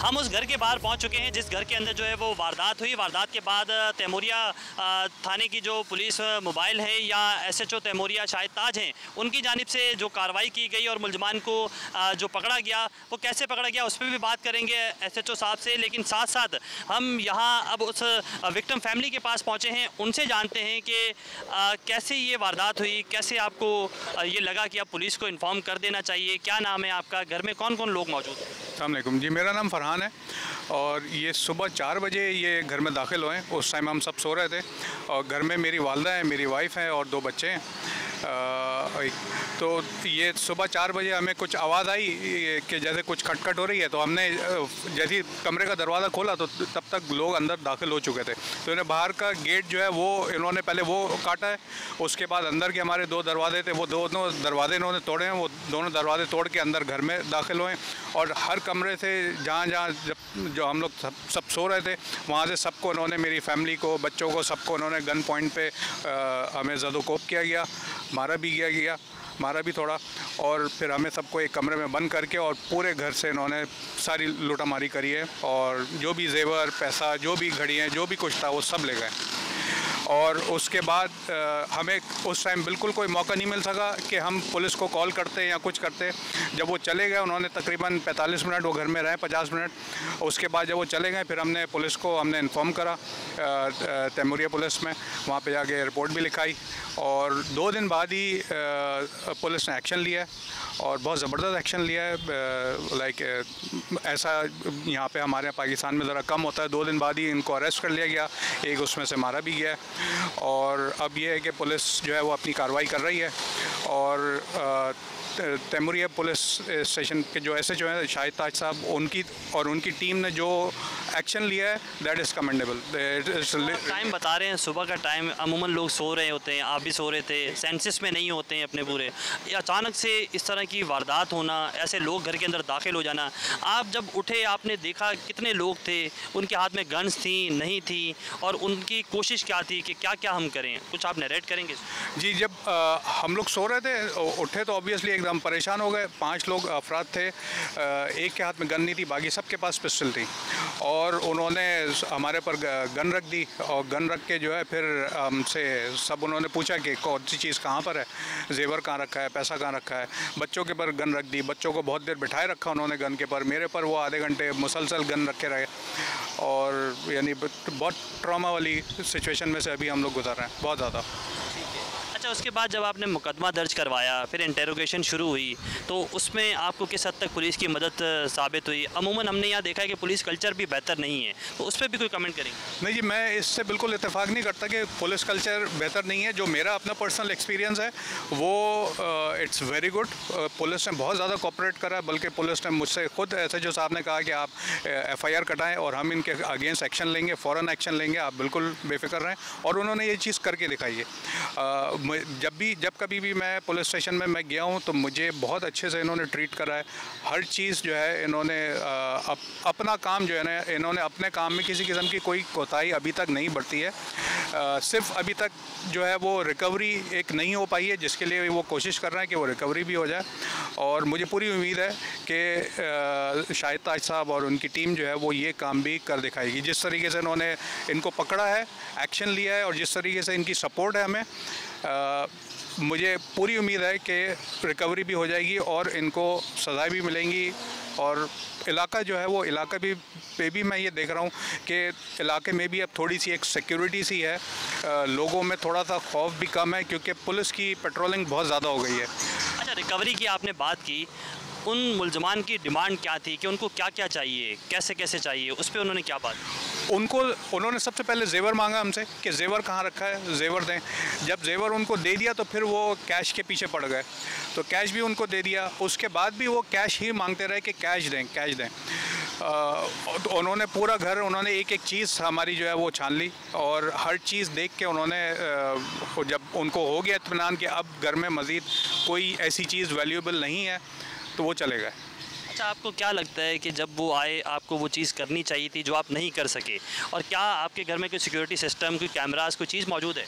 हम उस घर के बाहर पहुंच चुके हैं जिस घर के अंदर जो है वो वारदात हुई। वारदात के बाद तैमूरिया थाने की जो पुलिस मोबाइल है या SHO तैमूरिया शाहिद ताज हैं, उनकी जानिब से जो कार्रवाई की गई और मुलजमान को जो पकड़ा गया वो कैसे पकड़ा गया उस पर भी बात करेंगे SHO साहब से। लेकिन साथ साथ हम यहाँ अब उस विक्टिम फैमिली के पास पहुँचे हैं, उनसे जानते हैं कि कैसे ये वारदात हुई, कैसे आपको ये लगा कि अब पुलिस को इन्फॉर्म कर देना चाहिए। क्या नाम है आपका, घर में कौन कौन लोग मौजूद हैं? अस्सलाम वालेकुम जी, मेरा नाम फरहान है और ये सुबह 4 बजे ये घर में दाखिल हुए। उस टाइम हम सब सो रहे थे और घर में मेरी वालदा है, मेरी वाइफ है और 2 बच्चे हैं। तो ये सुबह 4 बजे हमें कुछ आवाज़ आई कि जैसे कुछ खटखट हो रही है, तो हमने जैसे ही कमरे का दरवाज़ा खोला तो तब तक लोग अंदर दाखिल हो चुके थे। तो इन्हें बाहर का गेट जो है वो इन्होंने पहले वो काटा है, उसके बाद अंदर के हमारे 2 दरवाजे थे वो दोनों दरवाजे इन्होंने तोड़े हैं। वो दोनों दरवाजे तोड़ के अंदर घर में दाखिल हुए और हर कमरे से जहाँ जो हम लोग सब सो रहे थे वहाँ से सबको इन्होंने, मेरी फैमिली को, बच्चों को, सबको इन्होंने गन पॉइंट पे हमें ज़दोकोब किया गया, मारा भी थोड़ा, और फिर हमें सबको एक कमरे में बंद करके और पूरे घर से इन्होंने सारी लूटामारी करी है और जो भी जेवर, पैसा, जो भी घड़ियाँ, जो भी कुछ था वो सब ले गए। और उसके बाद हमें उस टाइम बिल्कुल कोई मौका नहीं मिल सका कि हम पुलिस को कॉल करते या कुछ करते। जब वो चले गए, उन्होंने तकरीबन 45 मिनट वो घर में रहे, 50 मिनट। उसके बाद जब वो चले गए फिर हमने पुलिस को इन्फॉर्म करा तैमूरिया पुलिस में, वहाँ पे जाके रिपोर्ट भी लिखाई और 2 दिन बाद ही पुलिस ने एक्शन लिया और बहुत ज़बरदस्त एक्शन लिया है। लाइक ऐसा यहाँ पे हमारे यहाँ पाकिस्तान में ज़रा कम होता है। 2 दिन बाद ही इनको अरेस्ट कर लिया गया, एक उसमें से मारा भी गया और अब ये है कि पुलिस जो है वो अपनी कार्रवाई कर रही है और तैमूरिया पुलिस स्टेशन के जो SHO हैं शाहिद ताज साहब, उनकी टीम ने जो एक्शन लिया है दैट इज़ कमेंडेबल। टाइम बता रहे हैं सुबह का टाइम, अमूमन लोग सो रहे होते हैं, आप भी सो रहे थे, सेंसेस में नहीं होते हैं अपने पूरे। अचानक से इस तरह की वारदात होना, ऐसे लोग घर के अंदर दाखिल हो जाना, आप जब उठे आपने देखा कितने लोग थे, उनके हाथ में गन्स थी नहीं थी और उनकी कोशिश क्या थी कि क्या क्या हम करें, कुछ आप नरेट करेंगे? जी, जब हम लोग सो रहे थे उठे तो ऑब्वियसली एकदम परेशान हो गए। 5 लोग अफराद थे, एक के हाथ में गन नहीं थी, बाकी सबके पास पिस्टल थी और उन्होंने हमारे पर गन रख दी और गन रख के जो है फिर हमसे सब उन्होंने पूछा कि कौन सी चीज़ कहाँ पर है, जेवर कहाँ रखा है, पैसा कहाँ रखा है। बच्चों के पर गन रख दी, बच्चों को बहुत देर बिठाए रखा उन्होंने गन के पर। मेरे पर वो आधे घंटे मुसलसल गन रखे रहे और यानी बहुत ट्रॉमा वाली सिचुएशन में से अभी हम लोग गुजर रहे हैं, बहुत ज़्यादा। अच्छा, उसके बाद जब आपने मुकदमा दर्ज करवाया, फिर इंटेरोगेशन शुरू हुई, तो उसमें आपको किस हद तक पुलिस की मदद साबित हुई? अमूमन हमने यहाँ देखा है कि पुलिस कल्चर भी बेहतर नहीं है, तो उस पर भी कोई कमेंट करेंगे? नहीं जी, मैं इससे बिल्कुल इत्तेफाक नहीं करता कि पुलिस कल्चर बेहतर नहीं है। जो मेरा अपना पर्सनल एक्सपीरियंस है वो इट्स वेरी गुड। पुलिस ने बहुत ज़्यादा कोऑपरेट करा, बल्कि पुलिस ने मुझसे खुद SHO साहब ने कहा कि आप FIR कटाएँ और हम इनके अगेंस्ट एक्शन लेंगे, फ़ौरन एक्शन लेंगे, आप बिल्कुल बेफिक्र रहें। और उन्होंने ये चीज़ करके दिखाई है। जब कभी भी मैं पुलिस स्टेशन में मैं गया हूँ तो मुझे बहुत अच्छे से इन्होंने ट्रीट करा है। हर चीज़ जो है इन्होंने अपना काम जो है ना, इन्होंने अपने काम में किसी किस्म की कोई कोताही अभी तक नहीं बरती है। सिर्फ अभी तक जो है वो रिकवरी एक नहीं हो पाई है, जिसके लिए वो कोशिश कर रहे हैं कि वो रिकवरी भी हो जाए। और मुझे पूरी उम्मीद है कि शाहिद ताज साहब और उनकी टीम जो है वो ये काम भी कर दिखाएगी। जिस तरीके से इन्होंने इनको पकड़ा है, एक्शन लिया है और जिस तरीके से इनकी सपोर्ट है हमें, मुझे पूरी उम्मीद है कि रिकवरी भी हो जाएगी और इनको सज़ाएं भी मिलेंगी। और इलाका जो है वो इलाका पे भी मैं ये देख रहा हूँ कि इलाके में भी अब थोड़ी सी एक सिक्योरिटी सी है, लोगों में थोड़ा सा खौफ भी कम है क्योंकि पुलिस की पेट्रोलिंग बहुत ज़्यादा हो गई है। अच्छा, रिकवरी की आपने बात की, उन मुलजमान की डिमांड क्या थी कि उनको क्या क्या चाहिए, कैसे कैसे चाहिए, उस पर उन्होंने क्या बात? उन्होंने सबसे पहले जेवर मांगा हमसे कि जेवर कहाँ रखा है, जेवर दें। जब जेवर उनको दे दिया तो फिर वो कैश के पीछे पड़ गए, तो कैश भी उनको दे दिया। उसके बाद भी वो कैश ही मांगते रहे कि कैश दें। तो उन्होंने पूरा घर, उन्होंने एक एक चीज़ हमारी जो है वो छान ली और हर चीज़ देख के उन्होंने जब उनको हो गया इत्मीनान कि अब घर में मज़ीद कोई ऐसी चीज़ वैल्यूएबल नहीं है तो वो चले गए। अच्छा, आपको क्या लगता है कि जब वो आए आपको वो चीज़ करनी चाहिए थी जो आप नहीं कर सके, और क्या आपके घर में कोई सिक्योरिटी सिस्टम, कोई कैमरास, कोई चीज़ मौजूद है?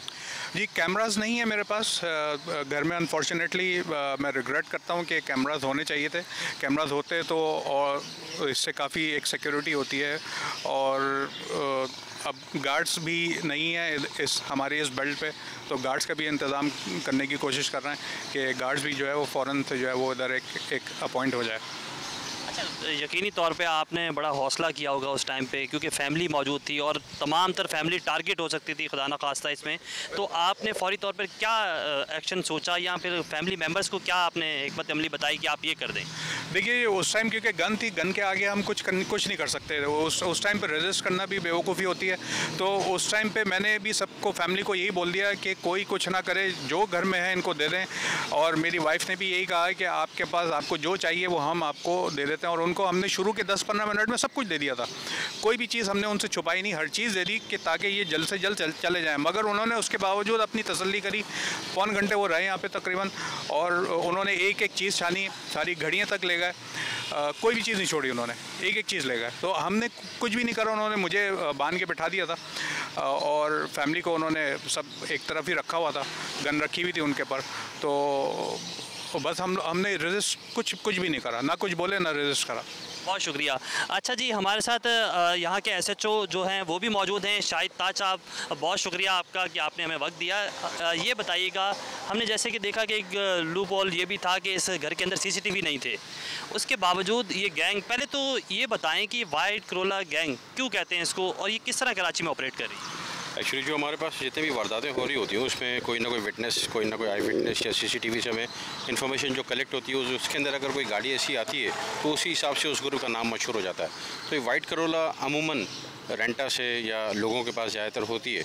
जी, कैमरास नहीं है मेरे पास घर में। अनफॉर्चुनेटली मैं रिग्रेट करता हूँ कि कैमरास होने चाहिए थे। कैमरास होते तो और इससे काफ़ी एक सिक्योरिटी होती है। और अब गार्ड्स भी नहीं है इस हमारे इस बेल्ट पे, तो गार्ड्स का भी इंतज़ाम करने की कोशिश कर रहे हैं कि गार्ड्स भी जो है वो फ़ौरन से जो है वो इधर एक अपॉइंट हो जाए। अच्छा, यकीनी तौर पे आपने बड़ा हौसला किया होगा उस टाइम पे, क्योंकि फैमिली मौजूद थी और तमाम तर फैमिली टारगेट हो सकती थी खुदा न खास्ता इसमें। तो आपने फौरी तौर पर क्या एक्शन सोचा, या फिर फैमिली मेम्बर्स को क्या आपने हिकमत अमली बताई कि आप ये कर दें? देखिए, उस टाइम क्योंकि गन थी, गन के आगे हम कुछ नहीं कर सकते। उस टाइम पे रेजिस्ट करना भी बेवकूफ़ी होती है। तो उस टाइम पे मैंने भी सबको, फैमिली को यही बोल दिया कि कोई कुछ ना करे, जो घर में है इनको दे दें। और मेरी वाइफ ने भी यही कहा है कि आपके पास आपको जो चाहिए वो हम आपको दे देते हैं। और उनको हमने शुरू के 10-15 मिनट में सब कुछ दे दिया था। कोई भी चीज़ हमने उनसे छुपाई नहीं, हर चीज़ दे दी कि ताकि ये जल्द से जल्द चले जाएँ। मगर उन्होंने उसके बावजूद अपनी तसल्ली करी। पौन घंटे वो रहे यहाँ पे तकरीबन, और उन्होंने एक एक चीज़ छानी, सारी घड़ियाँ तक ले गए। कोई भी चीज़ नहीं छोड़ी उन्होंने, एक एक चीज़ ले गए। तो हमने कुछ भी नहीं करा, उन्होंने मुझे बांध के बिठा दिया था। और फैमिली को उन्होंने सब एक तरफ ही रखा हुआ था, गन रखी हुई थी उनके पर। तो बस हमने रेजिस्ट कुछ भी नहीं करा, ना कुछ बोले ना रेजिस्ट करा। बहुत शुक्रिया। अच्छा जी, हमारे साथ यहाँ के एसएचओ जो हैं वो भी मौजूद हैं, शाहिद ताज साहब। बहुत शुक्रिया आपका कि आपने हमें वक्त दिया। ये बताइएगा, हमने जैसे कि देखा कि एक लूप होल ये भी था कि इस घर के अंदर सीसीटीवी नहीं थे, उसके बावजूद ये गैंग, पहले तो ये बताएं कि वाइट करोला गैंग क्यों कहते हैं इसको, और ये किस तरह कराची में ऑपरेट कर रही है? एक्चुअली जो हमारे पास जितने भी वारदातें हो रही होती हैं उसमें कोई ना कोई विटनेस, कोई ना कोई आई विटनेस या सीसीटीवी से हमें इन्फॉर्मेशन जो कलेक्ट होती है, उसके अंदर अगर कोई गाड़ी ऐसी आती है तो उसी हिसाब से उस ग्रुप का नाम मशहूर हो जाता है। तो ये वाइट करोला अमूमन रेंटा से या लोगों के पास ज़्यादातर होती है,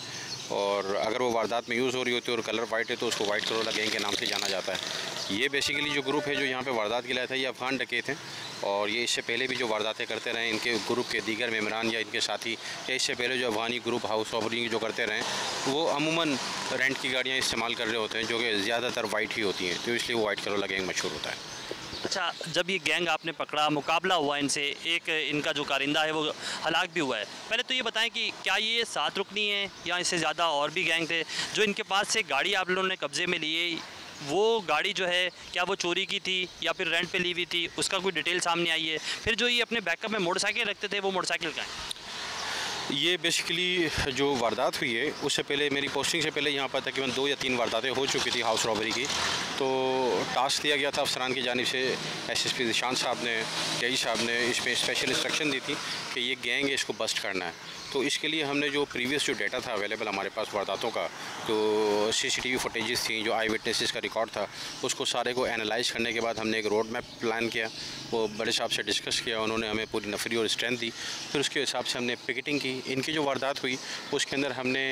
और अगर वो वारदात में यूज़ हो रही होती है और कलर वाइट है तो उसको वाइट करोला गैंग के नाम से जाना जाता है। ये बेसिकली जो ग्रुप है जो यहाँ पे वारदात के लाया था, ये अफ़गान डकैत हैं, और ये इससे पहले भी जो वारदातें करते रहे, इनके ग्रुप के दीगर मेम्बरान या इनके साथी, या इससे पहले जो अफ़गानी ग्रुप हाउस रॉबरी जो करते रहे, वो अमूमन रेंट की गाड़ियाँ इस्तेमाल कर रहे होते हैं जो कि ज़्यादातर वाइट ही होती हैं, तो इसलिए वो वाइट करोला गैंग मशहूर होता है। अच्छा, जब ये गैंग आपने पकड़ा, मुकाबला हुआ इनसे, एक इनका जो कारिंदा है वो हलाक भी हुआ है, पहले तो ये बताएं कि क्या ये 7 रुकनी है या इससे ज़्यादा और भी गैंग थे? जो इनके पास से गाड़ी आप लोगों ने कब्ज़े में लिए, वो गाड़ी जो है क्या वो चोरी की थी या फिर रेंट पे ली हुई थी, उसका कोई डिटेल सामने आई है? फिर जो ये अपने बैकअप में मोटरसाइकिल रखते थे, वो मोटरसाइकिल कहाँ है? ये बेसिकली जो वारदात हुई है उससे पहले, मेरी पोस्टिंग से पहले यहाँ पर तकरीबन 2 या 3 वारदातें हो चुकी थी हाउस रॉबरी की। तो टास्क दिया गया था अफसरान की जानिब से, एसएसपी ज़िशान साहब ने, केई साहब ने इसमें स्पेशल इंस्ट्रक्शन दी थी कि ये गैंग है, इसको बस्ट करना है। तो इसके लिए हमने जो प्रीवियस जो डाटा था अवेलेबल हमारे पास वारदातों का, तो सीसीटीवी फुटेजेस थी, जो आई विटनेसेस का रिकॉर्ड था, उसको सारे को एनालाइज करने के बाद हमने एक रोड मैप प्लान किया। वो बड़े साहब से डिस्कस किया, उन्होंने हमें पूरी नफरी और स्ट्रेंथ दी। फिर उसके हिसाब से हमने पिकेटिंग की। इनकी जो वारदात हुई उसके अंदर हमने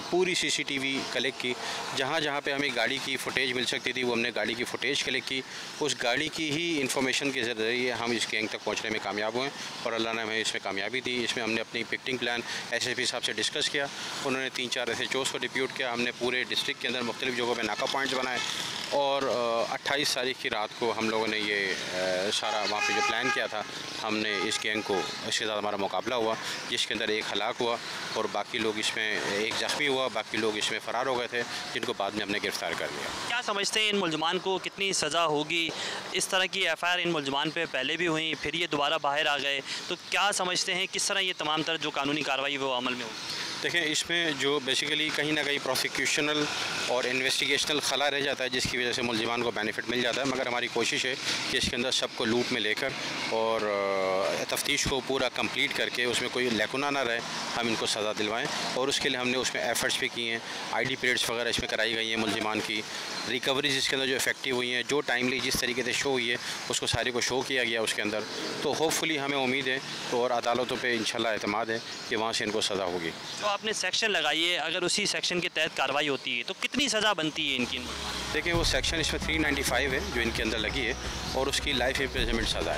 पूरी सीसीटीवी कलेक्ट की, जहाँ जहाँ पे हमें गाड़ी की फुटेज मिल सकती थी वो हमने गाड़ी की फुटेज कलेक्ट की। उस गाड़ी की ही इंफॉर्मेशन के ज़रिए हम इस गैंग तक पहुँचने में कामयाब हुए, और अल्लाह ने हमें इसमें कामयाबी दी। इसमें हमने अपनी पिकेटिंग प्लान एसएसपी साहब से डिस्कस किया, उन्होंने 3-4 एसएचओज़ को डिप्यूट किया। हमने पूरे डिस्ट्रिक्ट के अंदर मुख्तलिफ जगहों पर नाका पॉइंट्स बनाए, और 28 तारीख की रात को हम लोगों ने ये सारा वहाँ पे जो प्लान किया था, हमने इस गैंग को, इसके साथ हमारा मुकाबला हुआ, जिसके अंदर एक हलाक हुआ और बाकी लोग इसमें, एक ज़ख्मी हुआ, बाकी लोग इसमें फ़रार हो गए थे, जिनको बाद में हमने गिरफ़्तार कर लिया। क्या समझते हैं इन मुलजमान को कितनी सज़ा होगी? इस तरह की एफआईआर इन मुलजमान पे पहले भी हुई, फिर ये दोबारा बाहर आ गए, तो क्या समझते हैं किस तरह ये तमाम तरह जो कानूनी कार्रवाई वो अमल में होगी? देखें, इसमें जो बेसिकली कहीं ना कहीं प्रोसिक्यूशनल और इन्वेस्टिगेशनल खला रह जाता है, जिसकी वजह से मुलजिमान को बेनिफिट मिल जाता है। मगर हमारी कोशिश है कि इसके अंदर सबको लूप में लेकर और तफ्तीश को पूरा कंप्लीट करके उसमें कोई लैकुना ना रहे, हम इनको सज़ा दिलवाएं। और उसके लिए हमने उसमें एफ़र्ट्स भी किए हैं, आईडी पीरियड्स वगैरह इसमें कराई गई हैं मुलजिमान की, रिकवरीज इसके अंदर जो इफेक्टिव हुई हैं, जो टाइमली जिस तरीके से शो हुई है उसको सारी को शो किया गया उसके अंदर। तो होपफुली हमें उम्मीद है तो और अदालतों पर इंशाल्लाह एतमाद है कि वहाँ से इनको सज़ा होगी। जो आपने सेक्शन लगाई है, अगर उसी सेक्शन के तहत कार्रवाई होती है तो कितनी सज़ा बनती है इनकी? देखिए, वो सेक्शन इसमें 395 है जो इनके अंदर लगी है, और उसकी लाइफ इम्प्रिजनमेंट सज़ा है।